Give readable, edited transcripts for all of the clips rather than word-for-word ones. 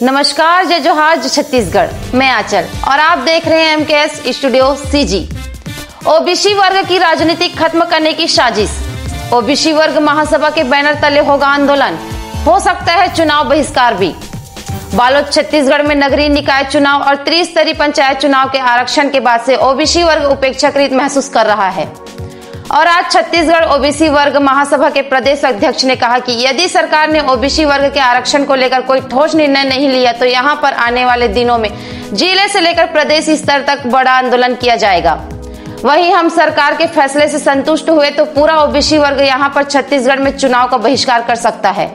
नमस्कार, जय जोहार, जय छत्तीसगढ़। मैं आंचल और आप देख रहे हैं MKS स्टूडियो CG। ओबीसी वर्ग की राजनीति खत्म करने की साजिश। ओबीसी वर्ग महासभा के बैनर तले होगा आंदोलन, हो सकता है चुनाव बहिष्कार भी। बालोद छत्तीसगढ़ में नगरीय निकाय चुनाव और त्रिस्तरीय पंचायत चुनाव के आरक्षण के बाद से ओबीसी वर्ग उपेक्षाकृत महसूस कर रहा है। और आज छत्तीसगढ़ ओबीसी वर्ग महासभा के प्रदेश अध्यक्ष ने कहा कि यदि सरकार ने ओबीसी वर्ग के आरक्षण को लेकर कोई ठोस निर्णय नहीं लिया तो यहां पर आने वाले दिनों में जिले से लेकर प्रदेश स्तर तक बड़ा आंदोलन किया जाएगा। वहीं हम सरकार के फैसले से संतुष्ट हुए तो पूरा ओबीसी वर्ग यहां पर छत्तीसगढ़ में चुनाव का बहिष्कार कर सकता है।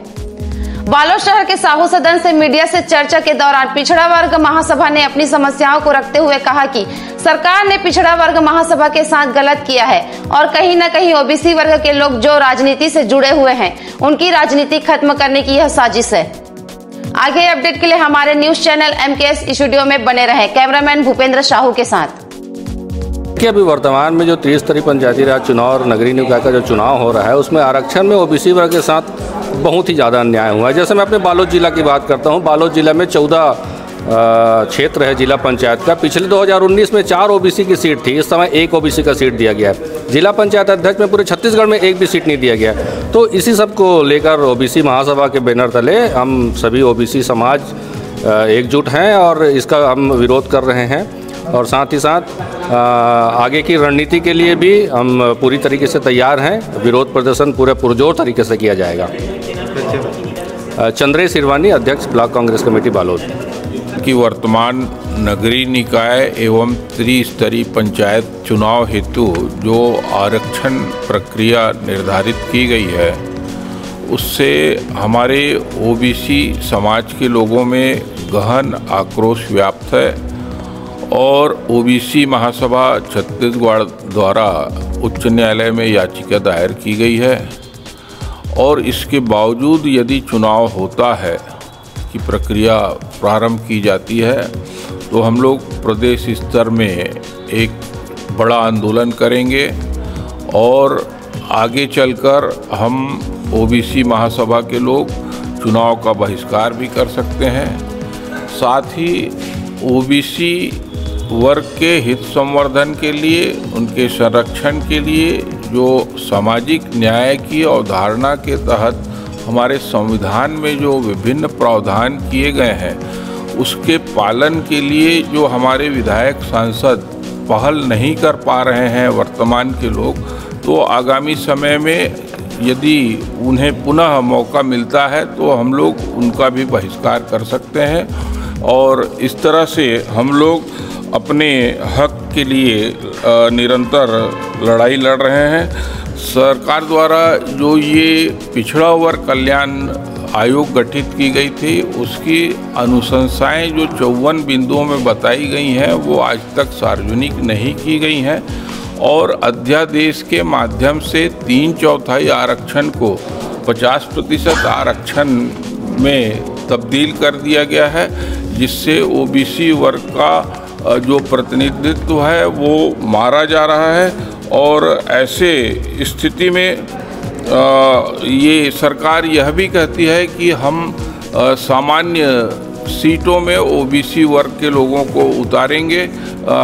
बालोद शहर के साहू सदन से मीडिया से चर्चा के दौरान पिछड़ा वर्ग महासभा ने अपनी समस्याओं को रखते हुए कहा कि सरकार ने पिछड़ा वर्ग महासभा के साथ गलत किया है और कहीं न कहीं ओबीसी वर्ग के लोग जो राजनीति से जुड़े हुए हैं उनकी राजनीति खत्म करने की यह साजिश है। आगे अपडेट के लिए हमारे न्यूज चैनल MKS स्टूडियो में बने रहे। कैमरामैन भूपेंद्र साहू के साथ। कि अभी वर्तमान में जो त्रिस्तरीय पंचायती राज चुनाव और नगरीय निकाय का जो चुनाव हो रहा है उसमें आरक्षण में ओबीसी वर्ग के साथ बहुत ही ज़्यादा अन्याय हुआ है। जैसे मैं अपने बालोद जिला की बात करता हूँ, बालोद जिला में 14 क्षेत्र है जिला पंचायत का। पिछले 2019 में 4 ओबीसी की सीट थी, इस समय 1 ओबीसी का सीट दिया गया है। जिला पंचायत अध्यक्ष में पूरे छत्तीसगढ़ में 1 भी सीट नहीं दिया गया। तो इसी सब को लेकर ओबीसी महासभा के बैनर तले हम सभी ओबीसी समाज एकजुट हैं और इसका हम विरोध कर रहे हैं। और साथ ही साथ आगे की रणनीति के लिए भी हम पूरी तरीके से तैयार हैं। विरोध प्रदर्शन पूरे पुरजोर तरीके से किया जाएगा। चंद्रेश सिरवानी, अध्यक्ष ब्लॉक कांग्रेस कमेटी बालोद। कि वर्तमान नगरीय निकाय एवं त्रिस्तरीय पंचायत चुनाव हेतु जो आरक्षण प्रक्रिया निर्धारित की गई है उससे हमारे ओबीसी समाज के लोगों में गहन आक्रोश व्याप्त है और ओबीसी महासभा छत्तीसगढ़ द्वारा उच्च न्यायालय में याचिका दायर की गई है। और इसके बावजूद यदि चुनाव होता है की प्रक्रिया प्रारंभ की जाती है तो हम लोग प्रदेश स्तर में एक बड़ा आंदोलन करेंगे और आगे चलकर हम ओबीसी महासभा के लोग चुनाव का बहिष्कार भी कर सकते हैं। साथ ही ओबीसी वर्ग के हित संवर्धन के लिए, उनके संरक्षण के लिए जो सामाजिक न्याय की अवधारणा के तहत हमारे संविधान में जो विभिन्न प्रावधान किए गए हैं उसके पालन के लिए जो हमारे विधायक सांसद पहल नहीं कर पा रहे हैं वर्तमान के लोग, तो आगामी समय में यदि उन्हें पुनः मौका मिलता है तो हम लोग उनका भी बहिष्कार कर सकते हैं। और इस तरह से हम लोग अपने हक के लिए निरंतर लड़ाई लड़ रहे हैं। सरकार द्वारा जो ये पिछड़ा वर्ग कल्याण आयोग गठित की गई थी उसकी अनुशंसाएं जो 54 बिंदुओं में बताई गई हैं वो आज तक सार्वजनिक नहीं की गई हैं और अध्यादेश के माध्यम से 3/4 आरक्षण को 50% आरक्षण में तब्दील कर दिया गया है, जिससे ओबीसी वर्ग का जो प्रतिनिधित्व है वो मारा जा रहा है। और ऐसे स्थिति में ये सरकार यह भी कहती है कि हम सामान्य सीटों में ओबीसी वर्ग के लोगों को उतारेंगे।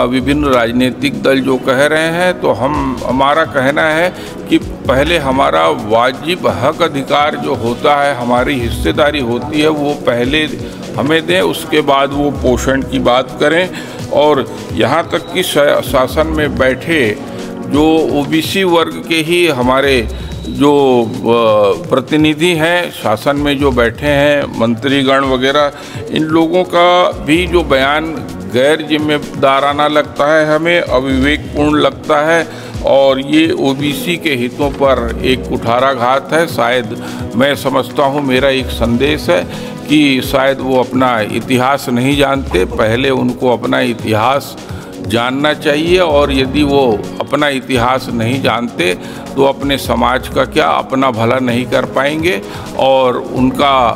विभिन्न राजनीतिक दल जो कह रहे हैं तो हमारा कहना है कि पहले हमारा वाजिब हक अधिकार जो होता है, हमारी हिस्सेदारी होती है, वो पहले हमें दें, उसके बाद वो पोषण की बात करें। और यहाँ तक कि शासन में बैठे जो ओबीसी वर्ग के ही हमारे जो प्रतिनिधि हैं, शासन में जो बैठे हैं मंत्रीगण वगैरह, इन लोगों का भी जो बयान गैर जिम्मेदाराना लगता है, हमें अविवेकपूर्ण लगता है और ये ओबीसी के हितों पर एक कुठाराघात है। शायद मैं समझता हूँ, मेरा एक संदेश है कि शायद वो अपना इतिहास नहीं जानते। पहले उनको अपना इतिहास जानना चाहिए और यदि वो अपना इतिहास नहीं जानते तो अपने समाज का क्या, अपना भला नहीं कर पाएंगे और उनका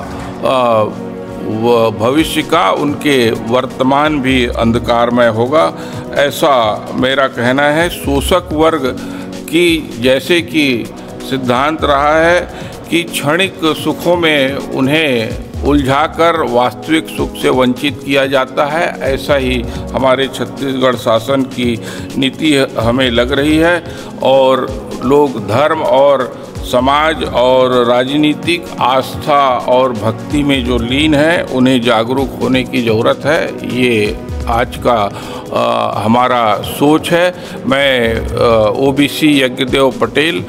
भविष्य का, उनके वर्तमान भी अंधकारमय होगा, ऐसा मेरा कहना है। शोषक वर्ग की जैसे कि सिद्धांत रहा है कि क्षणिक सुखों में उन्हें उलझाकर वास्तविक सुख से वंचित किया जाता है। ऐसा ही हमारे छत्तीसगढ़ शासन की नीति हमें लग रही है और लोग धर्म और समाज और राजनीतिक आस्था और भक्ति में जो लीन है उन्हें जागरूक होने की ज़रूरत है। ये आज का हमारा सोच है। मैं ओबीसी यज्ञदेव पटेल,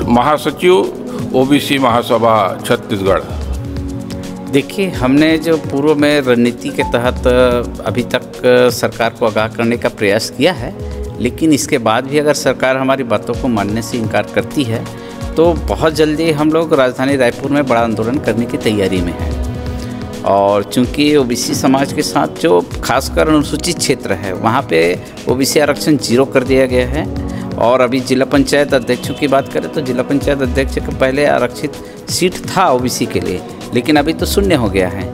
महासचिव ओबीसी महासभा छत्तीसगढ़। देखिए, हमने जो पूर्व में रणनीति के तहत अभी तक सरकार को आगाह करने का प्रयास किया है, लेकिन इसके बाद भी अगर सरकार हमारी बातों को मानने से इनकार करती है तो बहुत जल्दी हम लोग राजधानी रायपुर में बड़ा आंदोलन करने की तैयारी में हैं। और चूंकि ओबीसी समाज के साथ जो खासकर अनुसूचित क्षेत्र है वहाँ पे ओबीसी आरक्षण 0 कर दिया गया है। और अभी जिला पंचायत अध्यक्षों की बात करें तो जिला पंचायत अध्यक्ष के पहले आरक्षित सीट था ओबीसी के लिए, लेकिन अभी तो शून्य हो गया है।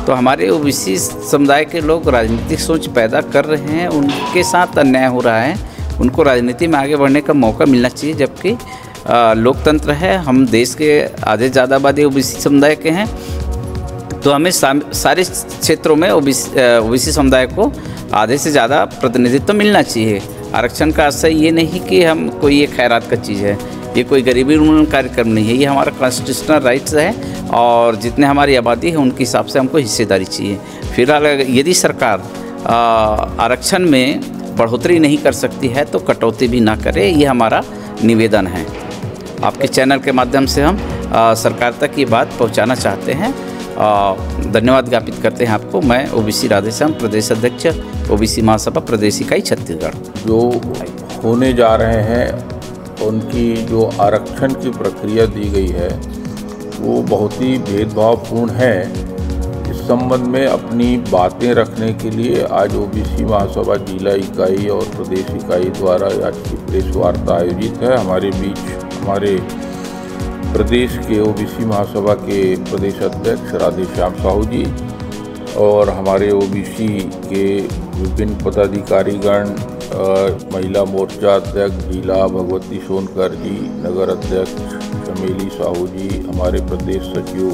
तो हमारे ओबीसी समुदाय के लोग राजनीतिक सोच पैदा कर रहे हैं, उनके साथ अन्याय हो रहा है। उनको राजनीति में आगे बढ़ने का मौका मिलना चाहिए, जबकि लोकतंत्र है। हम देश के आधे ज़्यादा आबादी ओबीसी समुदाय के हैं, तो हमें सारे क्षेत्रों में ओबीसी समुदाय को आधे से ज़्यादा प्रतिनिधित्व मिलना चाहिए। आरक्षण का आशय ये नहीं कि हम कोई ये खैरात का चीज़ है, ये कोई गरीबी उन्मूलन कार्यक्रम नहीं है, ये हमारा कॉन्स्टिट्यूशनल राइट्स है और जितने हमारी आबादी है उनके हिसाब से हमको हिस्सेदारी चाहिए। फिलहाल यदि सरकार आरक्षण में बढ़ोतरी नहीं कर सकती है तो कटौती भी ना करे, ये हमारा निवेदन है। आपके चैनल के माध्यम से हम सरकार तक ये बात पहुंचाना चाहते हैं। धन्यवाद ज्ञापित करते हैं आपको। मैं ओबीसी राधेश्याम, प्रदेश अध्यक्ष ओबीसी महासभा प्रदेश इकाई छत्तीसगढ़। जो होने जा रहे हैं उनकी जो आरक्षण की प्रक्रिया दी गई है वो बहुत ही भेदभावपूर्ण है। इस संबंध में अपनी बातें रखने के लिए आज ओबीसी महासभा जिला इकाई और प्रदेश इकाई द्वारा आज की प्रेस वार्ता आयोजित है। हमारे बीच हमारे प्रदेश के ओबीसी महासभा के प्रदेश अध्यक्ष राधेश्याम साहू जी और हमारे ओबीसी के विभिन्न पदाधिकारीगण, महिला मोर्चा अध्यक्ष जिला भगवती सोनकर जी, नगर अध्यक्ष चमेली साहू जी, हमारे प्रदेश सचिव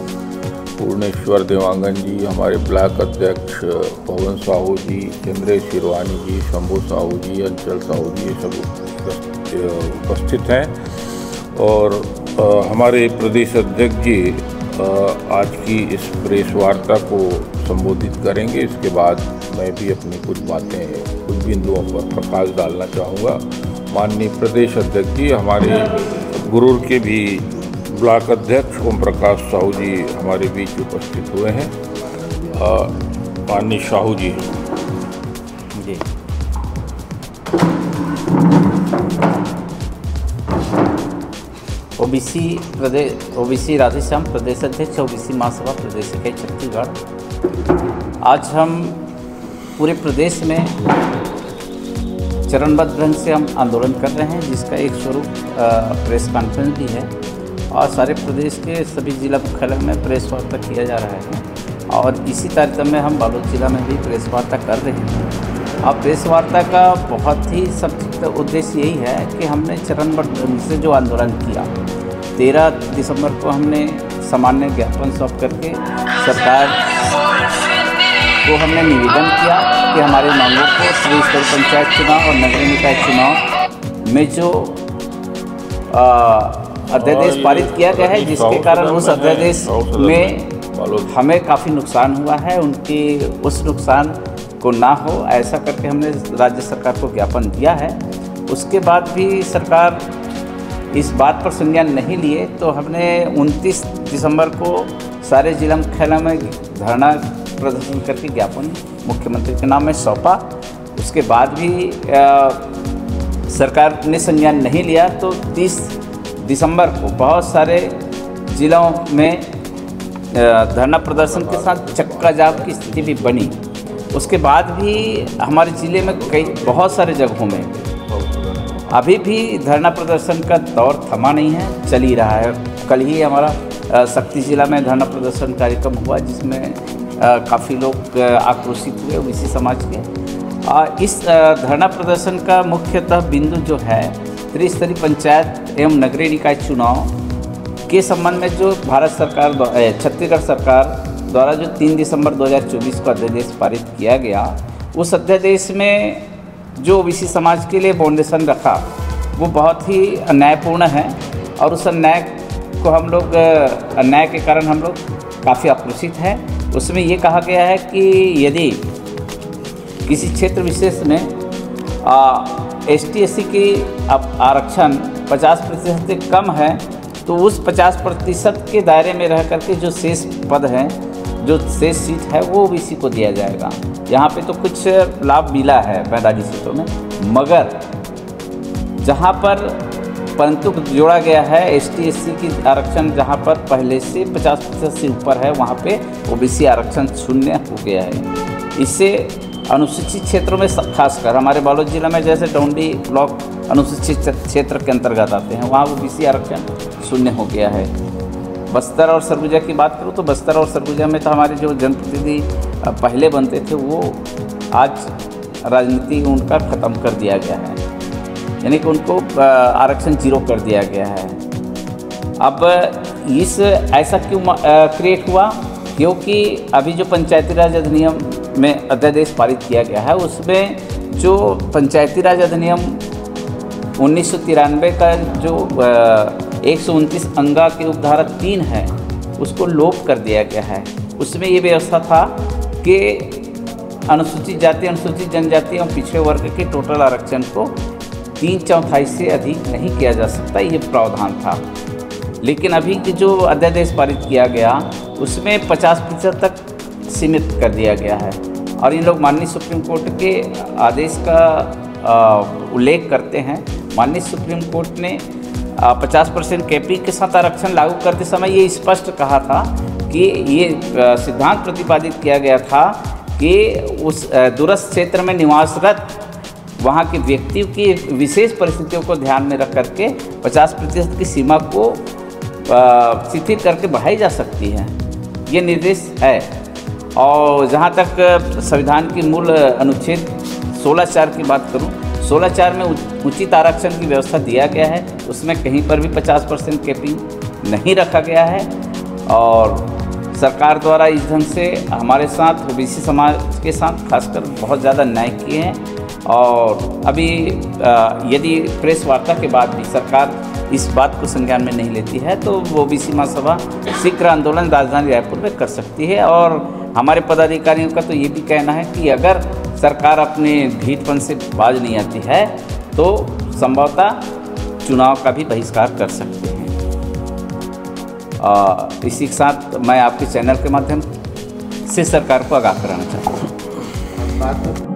पूर्णेश्वर देवांगन जी, हमारे ब्लॉक अध्यक्ष पवन साहू जी, चंद्रेश शिरवानी जी, शंभू साहू जी, अंचल साहू जी, ये सब उपस्थित हैं। और हमारे प्रदेश अध्यक्ष जी आज की इस प्रेस वार्ता को संबोधित करेंगे। इसके बाद मैं भी अपनी कुछ बातें, कुछ बिंदुओं पर प्रकाश डालना चाहूँगा। माननीय प्रदेश अध्यक्ष जी, हमारे गुरूर के भी ब्लॉक अध्यक्ष ओम प्रकाश साहू जी हमारे बीच उपस्थित हुए हैं। माननीय साहू जी। जी, ओबीसी राधेश्याम, प्रदेश अध्यक्ष ओबीसी महासभा प्रदेश इकाई छत्तीसगढ़। आज हम पूरे प्रदेश में चरणबद्ध ढंग से हम आंदोलन कर रहे हैं, जिसका एक स्वरूप प्रेस कॉन्फ्रेंस भी है और सारे प्रदेश के सभी जिला मुख्यालय में प्रेस वार्ता किया जा रहा है। और इसी तारतम्य में हम बालोद जिला में भी प्रेस वार्ता कर रहे हैं। अब प्रेस वार्ता का बहुत ही संक्षिप्त उद्देश्य यही है कि हमने चरणबद्ध ढंग से जो आंदोलन किया, 13 दिसंबर को हमने सामान्य ज्ञापन सौंप करके सरकार को हमने निवेदन किया कि हमारी मांगों को त्रिस्तरीय पंचायत चुनाव और नगरीय निकाय चुनाव में जो अध्यादेश पारित किया गया है, जिसके कारण उस अध्यादेश में हमें काफ़ी नुकसान हुआ है, उनकी उस नुकसान को ना हो, ऐसा करके हमने राज्य सरकार को ज्ञापन दिया है। उसके बाद भी सरकार इस बात पर संज्ञान नहीं लिए तो हमने 29 दिसंबर को सारे जिला मुख्यालय में धरना प्रदर्शन करके ज्ञापन मुख्यमंत्री के नाम में सौंपा। उसके बाद भी सरकार ने संज्ञान नहीं लिया तो 30 दिसंबर को बहुत सारे जिलों में धरना प्रदर्शन के साथ चक्का जाम की स्थिति भी बनी। उसके बाद भी हमारे ज़िले में बहुत सारे जगहों में अभी भी धरना प्रदर्शन का दौर थमा नहीं है, चल ही रहा है। कल ही हमारा शक्ति जिला में धरना प्रदर्शन कार्यक्रम हुआ, जिसमें काफ़ी लोग आक्रोशित हुए ओबीसी समाज के। इस धरना प्रदर्शन का मुख्यतः बिंदु जो है त्रिस्तरीय पंचायत एवं नगरीय निकाय चुनाव के संबंध में जो भारत सरकार छत्तीसगढ़ सरकार द्वारा जो 3 दिसंबर 2024 को अध्यादेश पारित किया गया, उस अध्यादेश में जो ओबीसी समाज के लिए फाउंडेशन रखा वो बहुत ही अन्यायपूर्ण है और उस अन्याय को हम लोग अन्याय के कारण हम लोग काफ़ी आक्रोशित हैं। उसमें ये कहा गया है कि यदि किसी क्षेत्र विशेष में ST/SC की आरक्षण 50% से कम है तो उस 50% के दायरे में रह करके जो शेष पद हैं, जो शेष सीट है वो ओबीसी को दिया जाएगा। यहाँ पे तो कुछ लाभ मिला है 45 सीटों में, मगर जहाँ पर परंतु जोड़ा गया है ST/SC की आरक्षण जहाँ पर पहले से 50% से ऊपर है वहाँ पे ओबीसी आरक्षण शून्य हो गया है। इससे अनुसूचित क्षेत्रों में खासकर हमारे बालोद जिला में जैसे डौंडी ब्लॉक अनुसूचित क्षेत्र के अंतर्गत आते हैं, वहाँ ओबीसी आरक्षण शून्य हो गया है। बस्तर और सरगुजा की बात करूँ तो बस्तर और सरगुजा में तो हमारे जो जनप्रतिनिधि पहले बनते थे वो आज राजनीति उनका ख़त्म कर दिया गया है, यानी कि उनको आरक्षण 0 कर दिया गया है। अब इस ऐसा क्यों क्रिएट हुआ? क्योंकि अभी जो पंचायती राज अधिनियम में अध्यादेश पारित किया गया है उसमें जो पंचायती राज अधिनियम 1993 का जो 129 अंगा के उपधारा 3 है उसको लोप कर दिया गया है। उसमें ये व्यवस्था था कि अनुसूचित जाति, अनुसूचित जनजाति एवं पिछड़े वर्ग के टोटल आरक्षण को 3/4 से अधिक नहीं किया जा सकता, ये प्रावधान था। लेकिन अभी की जो अध्यादेश पारित किया गया उसमें 50% तक सीमित कर दिया गया है और इन लोग माननीय सुप्रीम कोर्ट के आदेश का उल्लेख करते हैं। माननीय सुप्रीम कोर्ट ने 50% कैपिंग के साथ आरक्षण लागू करते समय ये स्पष्ट कहा था कि ये सिद्धांत प्रतिपादित किया गया था कि उस दूरस्थ क्षेत्र में निवासरत वहाँ के व्यक्तियों की विशेष परिस्थितियों को ध्यान में रख करके 50% की सीमा को शिथिल करके बढ़ाई जा सकती है, ये निर्देश है। और जहाँ तक संविधान की मूल अनुच्छेद 16(4) की बात करूँ, 16(4) में उचित आरक्षण की व्यवस्था दिया गया है, उसमें कहीं पर भी 50% कैपिंग नहीं रखा गया है। और सरकार द्वारा इस ढंग से हमारे साथ ओबीसी समाज के साथ खासकर बहुत ज़्यादा न्याय किए हैं। और अभी यदि प्रेस वार्ता के बाद भी सरकार इस बात को संज्ञान में नहीं लेती है तो ओबीसी महासभा शीघ्र आंदोलन राजधानी रायपुर में कर सकती है। और हमारे पदाधिकारियों का तो ये भी कहना है कि अगर सरकार अपने ढीठपन से बाज नहीं आती है तो संभवतः चुनाव का भी बहिष्कार कर सकते हैं। इसी के साथ मैं आपके चैनल के माध्यम से सरकार को आगाह कराना चाहता हूँ।